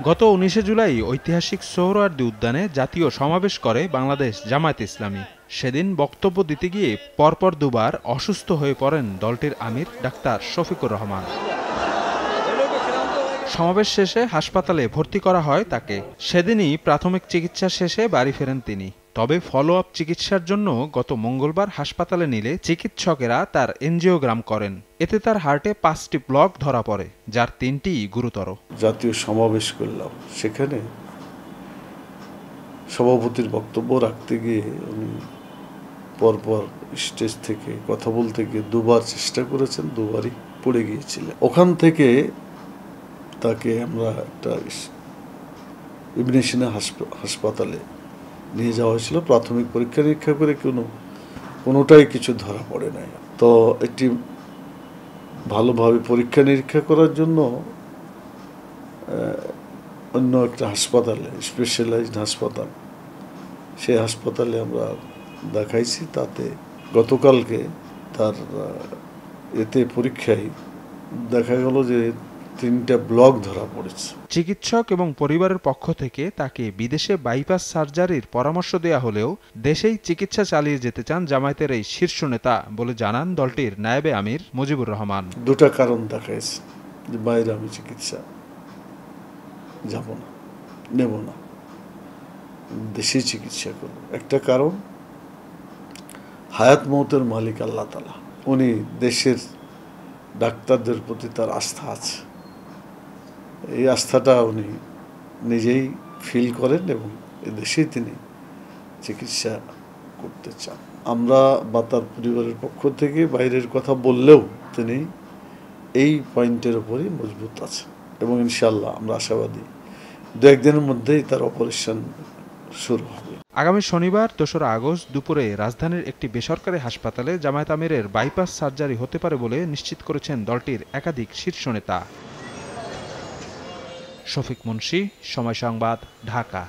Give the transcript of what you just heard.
গত 19 জুলাই ঐতিহাসিক সোহরাওয়ার্দী উদ্যানে জাতীয় সমাবেশ করে বাংলাদেশ জামায়াতে ইসলামী। সেদিন বক্তব্য দিতে গিয়ে পরপর দুবার অসুস্থ হয়ে পড়েন দলটির আমির ডাক্তার শফিকুর রহমান। সমাবেশ শেষে হাসপাতালে ভর্তি করা হয় তাকে। সেদিনই প্রাথমিক চিকিৎসা শেষে বাড়ি ফেরেন তিনি। তবে ফলো আপ চিকিৎসার জন্য গত মঙ্গলবার হাসপাতালে নিলে চিকিৎসকেরা তার এনজিওগ্রাম করেন। এতে তার হার্টে 5টি ব্লক ধরা পড়ে, যার 3টি গুরুতর। জাতীয় সমাবেশ করলাম, সেখানে সভাপতির বক্তব্য রাখতে গিয়ে উনি পরপর স্টেজ থেকে কথা বলতে গিয়ে দুবার চেষ্টা করেছেন, দুবারই পড়ে গিয়েছিলেন। ওখান থেকে তাকে আমরা একটা ইবনে সিনা হাসপাতালে নিয়ে যাওয়া হয়েছিল। প্রাথমিক পরীক্ষা নিরীক্ষা করে কোনোটাই কিছু ধরা পড়ে নাই। তো একটি ভালোভাবে পরীক্ষা নিরীক্ষা করার জন্য অন্য একটা হাসপাতালে, স্পেশালাইজড হাসপাতাল, সেই হাসপাতালে আমরা দেখাইছি। তাতে গতকালকে তার পরীক্ষায় দেখা গেল যে 3টা ব্লক ধরা পড়েছে। চিকিৎসক এবং পরিবারের পক্ষ থেকে তাকে বিদেশে বাইপাস সার্জারির পরামর্শ দেয়া হলেও দেশেই চিকিৎসা চালিয়ে যেতে চান জামায়াতের এই শীর্ষ নেতা বলে জানান দলটির নায়েবে আমির মুজিবুর রহমান। 2টা কারণ দেখাইছে যে বাইরে আমি চিকিৎসা যাব না, নেব না, দেশে চিকিৎসা করব। একটা কারণ, হায়াত মৌতের মালিক আল্লাহ তাআলা, উনি দেশের ডাক্তারদের প্রতি তার আস্থা আছে। এই আস্থাটা উনি নিজেই ফিল করেন এবং এদেশেই তিনি চিকিৎসা করতে চান। আমরা বা তার পরিবারের পক্ষ থেকে বাইরের কথা বললেও তিনি এই পয়েন্টের উপরই মজবুত আছেন এবং ইনশাআল্লাহ আমরা আশাবাদী 2-1 দিনের মধ্যেই তার অপারেশন শুরু হবে। আগামী শনিবার 2রা আগস্ট দুপুরে রাজধানীর একটি বেসরকারি হাসপাতালে জামায়াত আমিরের বাইপাস সার্জারি হতে পারে বলে নিশ্চিত করেছেন দলটির একাধিক শীর্ষ নেতা। শফিক মুন্সী, সময় সংবাদ, ঢাকা।